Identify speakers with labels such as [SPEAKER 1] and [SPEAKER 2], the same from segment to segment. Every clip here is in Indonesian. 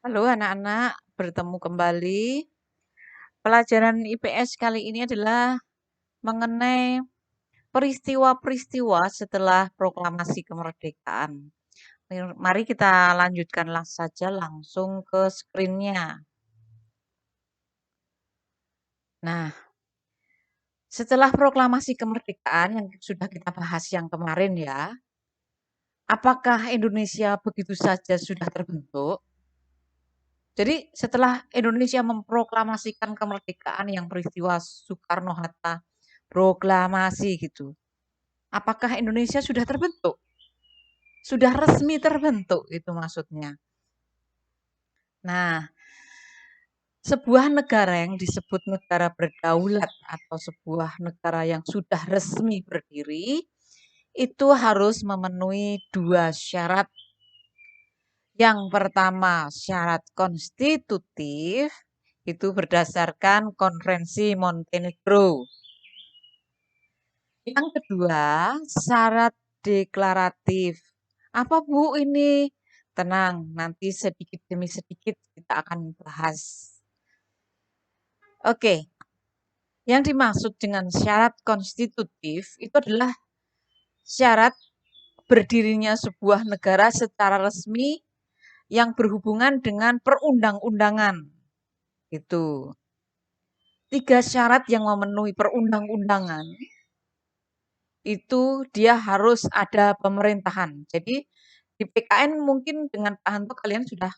[SPEAKER 1] Halo anak-anak, bertemu kembali. Pelajaran IPS kali ini adalah mengenai peristiwa-peristiwa setelah proklamasi kemerdekaan. Mari kita lanjutkanlah saja langsung ke screen-nya. Nah, setelah proklamasi kemerdekaan yang sudah kita bahas yang kemarin ya, apakah Indonesia begitu saja sudah terbentuk? Jadi setelah Indonesia memproklamasikan kemerdekaan yang peristiwa Soekarno-Hatta proklamasi gitu. Apakah Indonesia sudah terbentuk? Sudah resmi terbentuk itu maksudnya. Nah, sebuah negara yang disebut negara berdaulat atau sebuah negara yang sudah resmi berdiri itu harus memenuhi dua syarat. Yang pertama, syarat konstitutif itu berdasarkan Konferensi Montenegro. Yang kedua, syarat deklaratif. Apa Bu ini? Tenang, nanti sedikit demi sedikit kita akan bahas. Oke, yang dimaksud dengan syarat konstitutif itu adalah syarat berdirinya sebuah negara secara resmi yang berhubungan dengan perundang-undangan. Itu. Tiga syarat yang memenuhi perundang-undangan itu dia harus ada pemerintahan. Jadi di PKN mungkin dengan Pak Hanto kalian sudah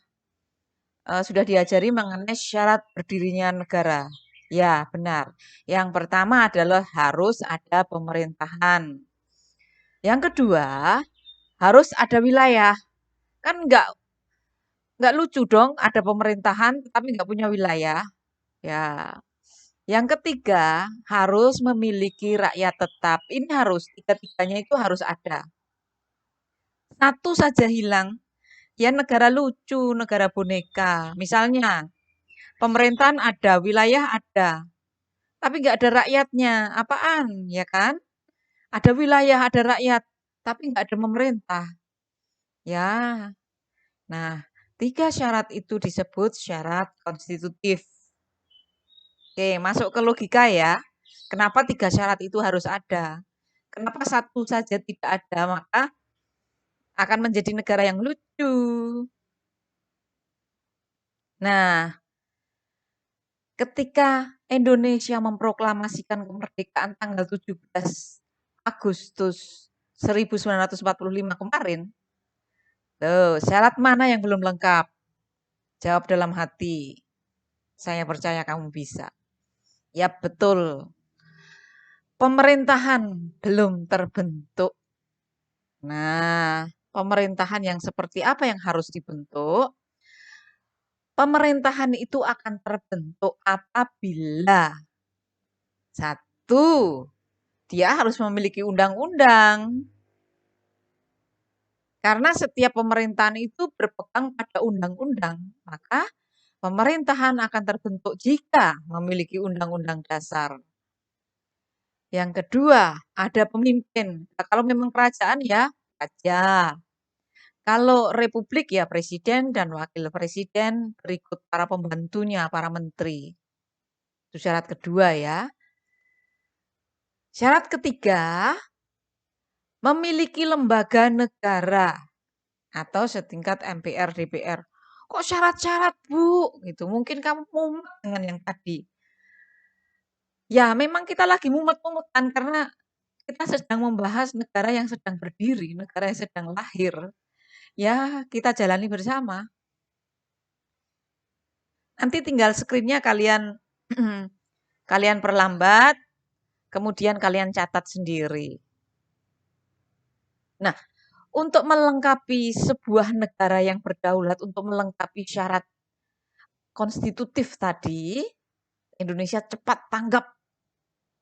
[SPEAKER 1] diajari mengenai syarat berdirinya negara. Ya, benar. Yang pertama adalah harus ada pemerintahan. Yang kedua, harus ada wilayah. Kan nggak lucu dong ada pemerintahan tapi nggak punya wilayah. Ya. Yang ketiga, harus memiliki rakyat tetap. Ini harus, tiga-tiganya itu harus ada. Satu saja hilang, ya negara lucu, negara boneka. Misalnya, pemerintahan ada, wilayah ada, tapi nggak ada rakyatnya. Apaan, ya kan? Ada wilayah, ada rakyat, tapi nggak ada pemerintah. Ya, nah, tiga syarat itu disebut syarat konstitutif. Oke, masuk ke logika ya. Kenapa tiga syarat itu harus ada? Kenapa satu saja tidak ada, maka akan menjadi negara yang lucu. Nah, ketika Indonesia memproklamasikan kemerdekaan tanggal 17 Agustus 1945 kemarin, tuh, syarat mana yang belum lengkap? Jawab dalam hati. Saya percaya kamu bisa. Ya betul. Pemerintahan belum terbentuk. Nah, pemerintahan yang seperti apa yang harus dibentuk? Pemerintahan itu akan terbentuk apabila satu, dia harus memiliki undang-undang. Karena setiap pemerintahan itu berpegang pada undang-undang. Maka pemerintahan akan terbentuk jika memiliki undang-undang dasar. Yang kedua, ada pemimpin. Nah, kalau memang kerajaan ya raja. Kalau republik ya presiden dan wakil presiden berikut para pembantunya, para menteri. Itu syarat kedua ya. Syarat ketiga, memiliki lembaga negara atau setingkat MPR, DPR. Kok syarat-syarat, Bu? Gitu. Mungkin kamu mumet dengan yang tadi. Ya, memang kita lagi mumet-mumetan karena kita sedang membahas negara yang sedang berdiri, negara yang sedang lahir. Ya, kita jalani bersama. Nanti tinggal screen-nya kalian kalian perlambat, kemudian kalian catat sendiri. Nah, untuk melengkapi sebuah negara yang berdaulat, untuk melengkapi syarat konstitutif tadi, Indonesia cepat tanggap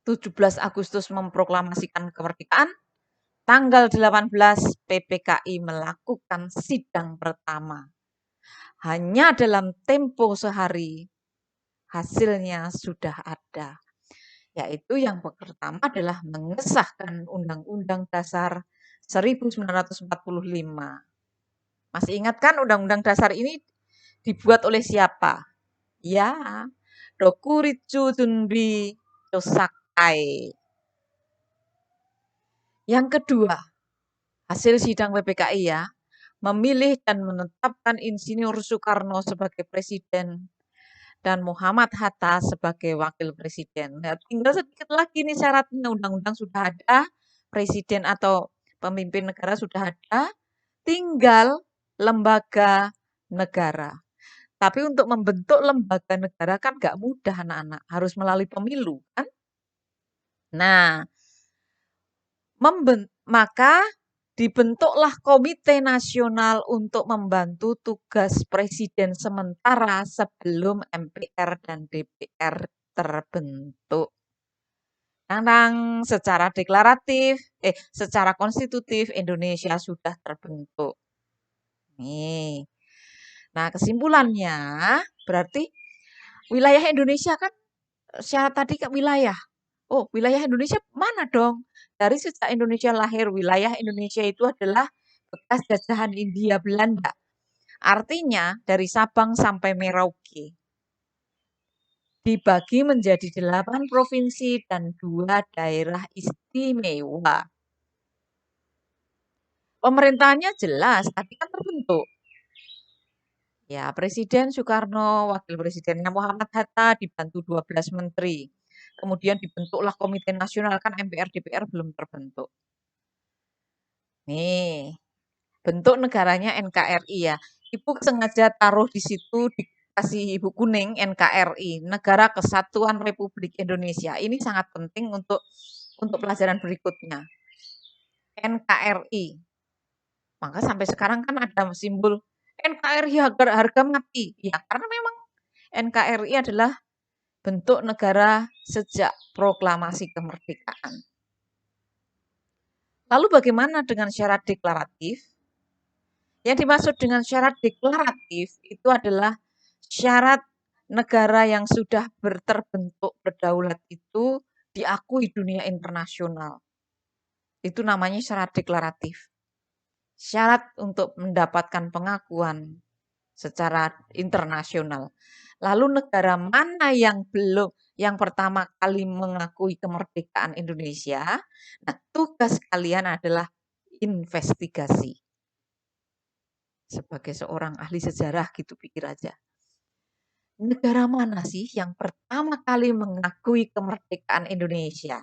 [SPEAKER 1] 17 Agustus memproklamasikan kemerdekaan, tanggal 18 PPKI melakukan sidang pertama. Hanya dalam tempo sehari, hasilnya sudah ada. Yaitu yang pertama adalah mengesahkan Undang-Undang Dasar 1945. Masih ingat kan Undang-Undang Dasar ini Dibuat oleh siapa? Ya, Dokuritsu Dunbi Chosakai. Yang kedua, hasil sidang PPKI ya, memilih dan menetapkan Insinyur Soekarno sebagai presiden dan Muhammad Hatta sebagai wakil presiden. Nah, tinggal sedikit lagi nih syaratnya, undang-undang sudah ada, presiden atau pemimpin negara sudah ada, tinggal lembaga negara. Tapi untuk membentuk lembaga negara kan nggak mudah anak-anak, harus melalui pemilu kan. Nah, maka dibentuklah Komite Nasional untuk membantu tugas Presiden sementara sebelum MPR dan DPR terbentuk. Kadang secara konstitutif Indonesia sudah terbentuk. Nih. Nah, kesimpulannya berarti wilayah Indonesia kan syarat tadi kan wilayah. Oh, wilayah Indonesia mana dong? Dari sejak Indonesia lahir, wilayah Indonesia itu adalah bekas jajahan Hindia Belanda. Artinya dari Sabang sampai Merauke. Dibagi menjadi 8 provinsi dan 2 daerah istimewa. Pemerintahannya jelas, tadi kan terbentuk. Ya, Presiden Soekarno, Wakil Presidennya Muhammad Hatta, dibantu 12 menteri. Kemudian dibentuklah Komite Nasional, kan MPR DPR belum terbentuk. Nih, bentuk negaranya NKRI ya. Ibu sengaja taruh di situ dikasih ibu kuning NKRI, Negara Kesatuan Republik Indonesia. Ini sangat penting untuk pelajaran berikutnya. NKRI. Maka sampai sekarang kan ada simbol NKRI harga mati. Ya, karena memang NKRI adalah bentuk negara sejak proklamasi kemerdekaan. Lalu bagaimana dengan syarat deklaratif? Yang dimaksud dengan syarat deklaratif itu adalah syarat negara yang sudah terbentuk berdaulat itu diakui dunia internasional. Itu namanya syarat deklaratif. Syarat untuk mendapatkan pengakuan secara internasional. Lalu negara mana yang pertama kali mengakui kemerdekaan Indonesia? Nah, tugas kalian adalah investigasi. Sebagai seorang ahli sejarah gitu pikir aja. Negara mana sih yang pertama kali mengakui kemerdekaan Indonesia?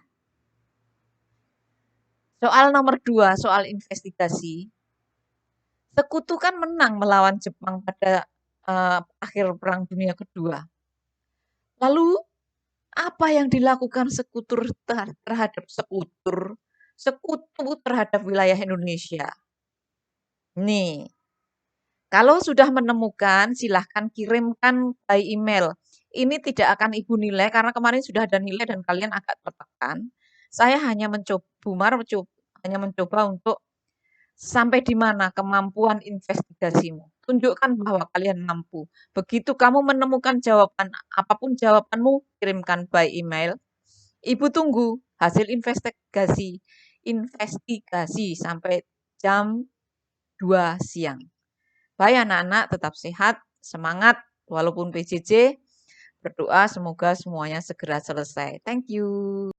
[SPEAKER 1] Soal nomor 2, soal investigasi. Sekutu kan menang melawan Jepang pada akhir Perang Dunia Kedua. Lalu apa yang dilakukan sekutu terhadap wilayah Indonesia? Nih, kalau sudah menemukan silahkan kirimkan by email. Ini tidak akan Ibu nilai karena kemarin sudah ada nilai dan kalian agak tertekan. Saya hanya mencoba untuk sampai di mana kemampuan investigasimu. Tunjukkan bahwa kalian mampu. Begitu kamu menemukan jawaban, apapun jawabanmu, kirimkan by email. Ibu tunggu hasil investigasi sampai jam 2 siang. Bye anak-anak, tetap sehat, semangat, walaupun PJJ, berdoa semoga semuanya segera selesai. Thank you.